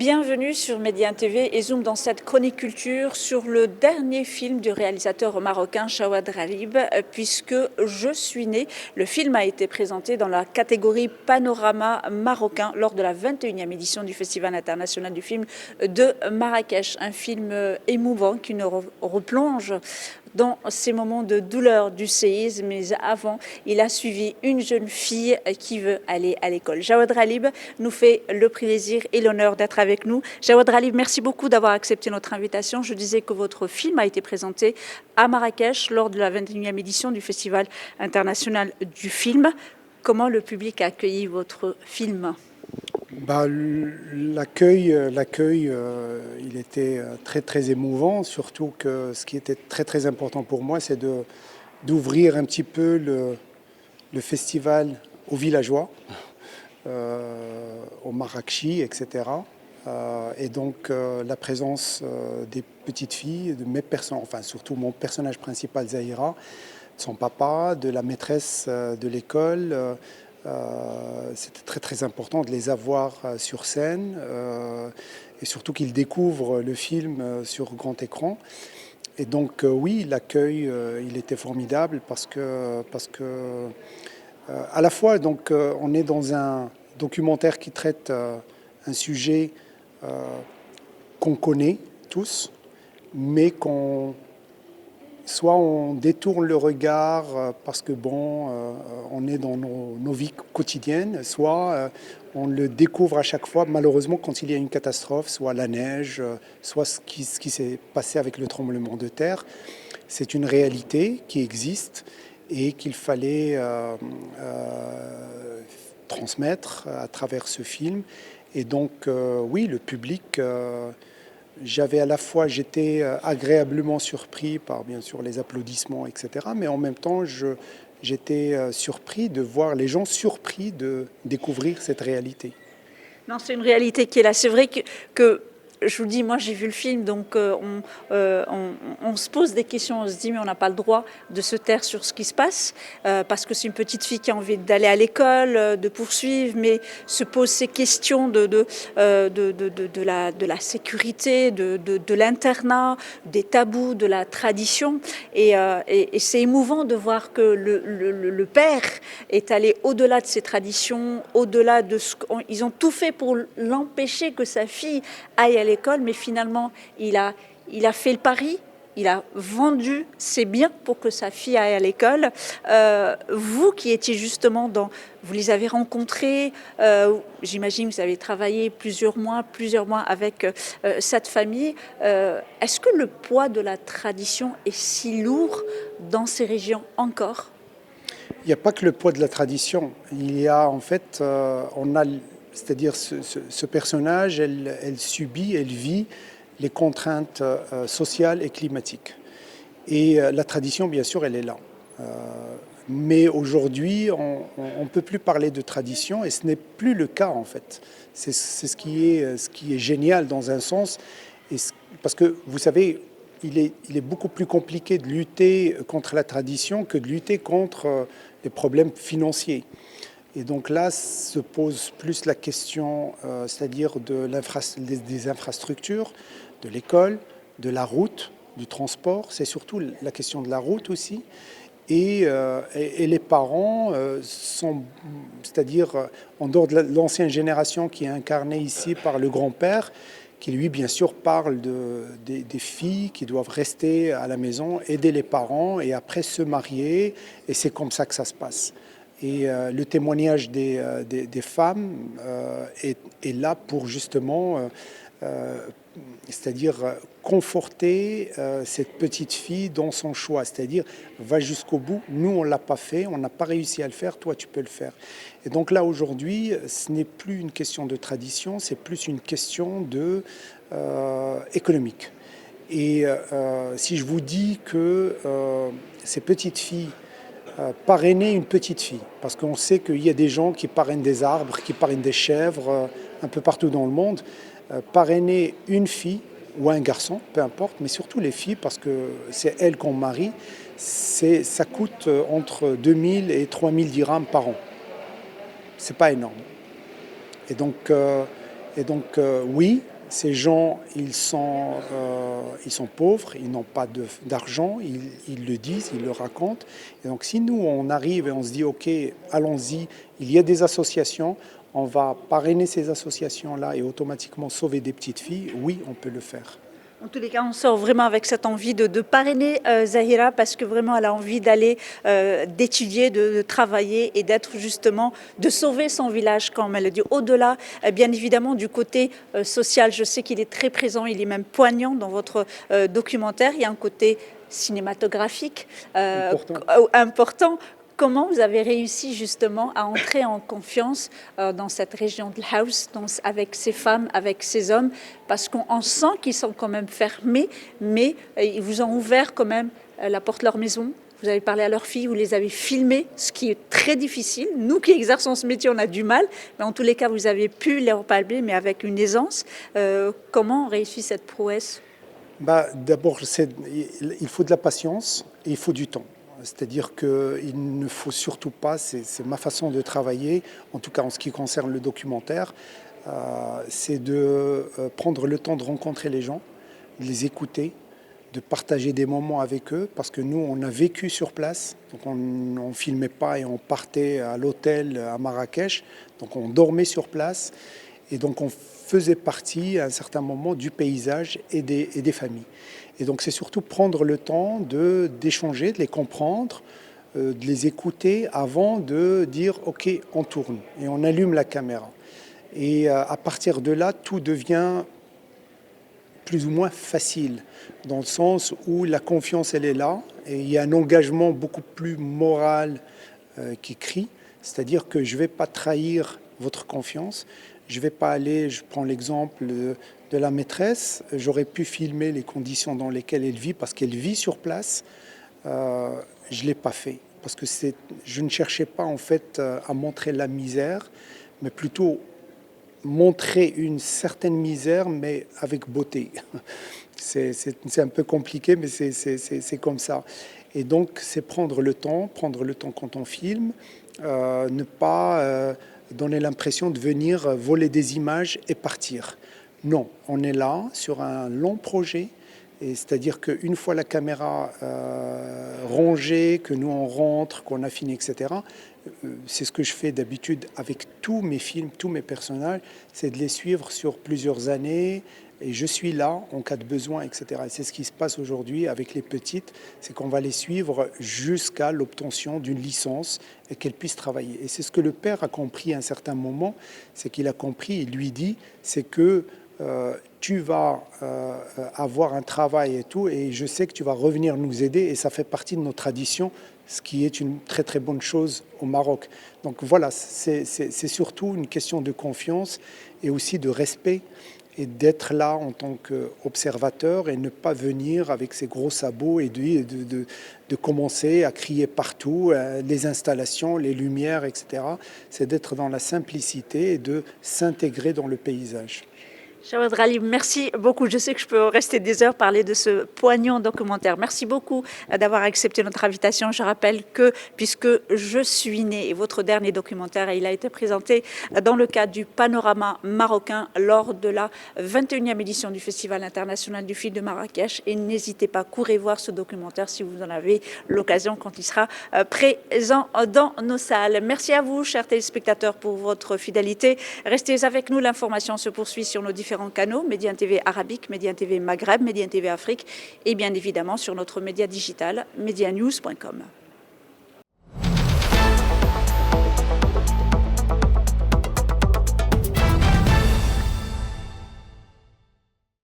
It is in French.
Bienvenue sur Média TV et Zoom dans cette chronique culture sur le dernier film du réalisateur marocain Jawad Ralib, puisque Je suis né. Le film a été présenté dans la catégorie Panorama marocain lors de la 21e édition du Festival international du film de Marrakech. Un film émouvant qui nous replonge dans ces moments de douleur du séisme, mais avant, il a suivi une jeune fille qui veut aller à l'école. Jawad Ralib nous fait le plaisir et l'honneur d'être avec nous. Jawad Ralib, merci beaucoup d'avoir accepté notre invitation. Je disais que votre film a été présenté à Marrakech lors de la 21e édition du Festival international du film. Comment le public a accueilli votre film ? L'accueil, il était très émouvant, surtout que ce qui était très important pour moi, c'est d'ouvrir un petit peu le festival aux villageois, aux Marrakechis, etc. Et donc la présence des petites filles, de mes personnes, enfin surtout mon personnage principal Zahira, de son papa, de la maîtresse de l'école. C'était très important de les avoir sur scène et surtout qu'ils découvrent le film sur grand écran. Et donc oui, l'accueil il était formidable parce que à la fois donc on est dans un documentaire qui traite un sujet qu'on connaît tous, mais soit on détourne le regard parce que on est dans nos vies quotidiennes, soit on le découvre à chaque fois, malheureusement, quand il y a une catastrophe, soit la neige, soit ce qui s'est passé avec le tremblement de terre. C'est une réalité qui existe et qu'il fallait transmettre à travers ce film. Et donc, oui, le public... J'étais agréablement surpris par, bien sûr, les applaudissements, etc. Mais en même temps, j'étais surpris de voir les gens surpris de découvrir cette réalité. Non, c'est une réalité qui est là. C'est vrai que je vous dis, moi j'ai vu le film, donc on se pose des questions, on se dit mais on n'a pas le droit de se taire sur ce qui se passe, parce que c'est une petite fille qui a envie d'aller à l'école, de poursuivre, mais se pose ces questions de la sécurité, de l'internat, des tabous, de la tradition, et c'est émouvant de voir que le père est allé au-delà de ses traditions, au-delà de ils ont tout fait pour l'empêcher que sa fille aille à l'école, mais finalement, il a fait le pari, il a vendu ses biens pour que sa fille aille à l'école. Vous qui étiez justement vous les avez rencontrés, j'imagine que vous avez travaillé plusieurs mois avec cette famille. Est-ce que le poids de la tradition est si lourd dans ces régions encore ? Il n'y a pas que le poids de la tradition. Il y a en fait, c'est-à-dire ce personnage, elle subit, elle vit les contraintes sociales et climatiques. Et la tradition, bien sûr, elle est là. Mais aujourd'hui, on ne peut plus parler de tradition et ce n'est plus le cas en fait. C'est ce qui est génial dans un sens. Parce que vous savez, il est beaucoup plus compliqué de lutter contre la tradition que de lutter contre les problèmes financiers. Et donc là se pose plus la question, c'est-à-dire des infrastructures, de l'école, de la route, du transport. C'est surtout la question de la route aussi. Et les parents sont, c'est-à-dire en dehors de l'ancienne génération qui est incarnée ici par le grand-père, qui lui, bien sûr, parle des filles qui doivent rester à la maison, aider les parents et après se marier. Et c'est comme ça que ça se passe. Et le témoignage des femmes est là pour justement, c'est-à-dire conforter cette petite fille dans son choix. C'est-à-dire, va jusqu'au bout. Nous, on ne l'a pas fait, on n'a pas réussi à le faire, toi, tu peux le faire. Et donc là, aujourd'hui, ce n'est plus une question de tradition, c'est plus une question économique. Et si je vous dis que ces petites filles parrainer une petite fille, parce qu'on sait qu'il y a des gens qui parrainent des arbres, qui parrainent des chèvres un peu partout dans le monde. Parrainer une fille ou un garçon, peu importe, mais surtout les filles, parce que c'est elles qu'on marie, ça coûte entre 2000 et 3000 dirhams par an. C'est pas énorme. Et donc oui, Ces gens, ils sont pauvres, ils n'ont pas d'argent, ils le disent, ils le racontent. Et donc si nous, on arrive et on se dit, OK, allons-y, il y a des associations, on va parrainer ces associations-là et automatiquement sauver des petites filles, oui, on peut le faire. En tous les cas, on sort vraiment avec cette envie de parrainer Zahira parce que vraiment elle a envie d'aller, d'étudier, de travailler et d'être justement, de sauver son village comme elle le dit. Au-delà, bien évidemment, du côté social, je sais qu'il est très présent, il est même poignant dans votre documentaire. Il y a un côté cinématographique important. Comment vous avez réussi justement à entrer en confiance dans cette région de House, avec ces femmes, avec ces hommes, parce qu'on sent qu'ils sont quand même fermés, mais ils vous ont ouvert quand même la porte de leur maison. Vous avez parlé à leurs filles, vous les avez filmées, ce qui est très difficile. Nous qui exerçons ce métier, on a du mal, mais en tous les cas, vous avez pu les parler, mais avec une aisance. Comment on réussit cette prouesse? D'abord, il faut de la patience et il faut du temps. C'est-à-dire qu'il ne faut surtout pas, c'est ma façon de travailler, en tout cas en ce qui concerne le documentaire, c'est de prendre le temps de rencontrer les gens, de les écouter, de partager des moments avec eux, parce que nous, on a vécu sur place, donc on ne filmait pas et on partait à l'hôtel à Marrakech, donc on dormait sur place, et donc on faisait partie à un certain moment du paysage et des familles. Et donc c'est surtout prendre le temps d'échanger, de les comprendre, de les écouter avant de dire OK, on tourne et on allume la caméra. Et à partir de là, tout devient plus ou moins facile, dans le sens où la confiance, elle est là, et il y a un engagement beaucoup plus moral qu'écrit, c'est-à-dire que je ne vais pas trahir votre confiance, je ne vais pas aller, je prends l'exemple de la maîtresse, j'aurais pu filmer les conditions dans lesquelles elle vit, parce qu'elle vit sur place, je ne l'ai pas fait, parce que je ne cherchais pas en fait à montrer la misère, mais plutôt montrer une certaine misère, mais avec beauté. C'est un peu compliqué, mais c'est comme ça. Et donc, c'est prendre le temps quand on filme, ne pas donner l'impression de venir voler des images et partir. Non, on est là sur un long projet, et c'est-à-dire qu'une fois la caméra rangée, que nous on rentre, qu'on affine, etc., c'est ce que je fais d'habitude avec tous mes films, tous mes personnages, c'est de les suivre sur plusieurs années, et je suis là en cas de besoin, etc. Et c'est ce qui se passe aujourd'hui avec les petites, c'est qu'on va les suivre jusqu'à l'obtention d'une licence et qu'elles puissent travailler. Et c'est ce que le père a compris à un certain moment, c'est qu'il a compris, il lui dit, c'est que tu vas avoir un travail et tout, et je sais que tu vas revenir nous aider, et ça fait partie de nos traditions, ce qui est une très très bonne chose au Maroc. Donc voilà, c'est surtout une question de confiance et aussi de respect, et d'être là en tant qu'observateur et ne pas venir avec ses gros sabots et de commencer à crier partout, les installations, les lumières, etc. C'est d'être dans la simplicité et de s'intégrer dans le paysage. Jawad Ghalib, merci beaucoup. Je sais que je peux rester des heures parler de ce poignant documentaire. Merci beaucoup d'avoir accepté notre invitation. Je rappelle que, puisque Je suis né, et votre dernier documentaire, il a été présenté dans le cadre du Panorama marocain lors de la 21e édition du Festival international du film de Marrakech. Et n'hésitez pas, courez voir ce documentaire si vous en avez l'occasion quand il sera présent dans nos salles. Merci à vous, chers téléspectateurs, pour votre fidélité. Restez avec nous, l'information se poursuit sur nos différents canaux, Médiane TV Arabique, Médiane TV Maghreb, Médiane TV Afrique et bien évidemment sur notre média digital medianews.com.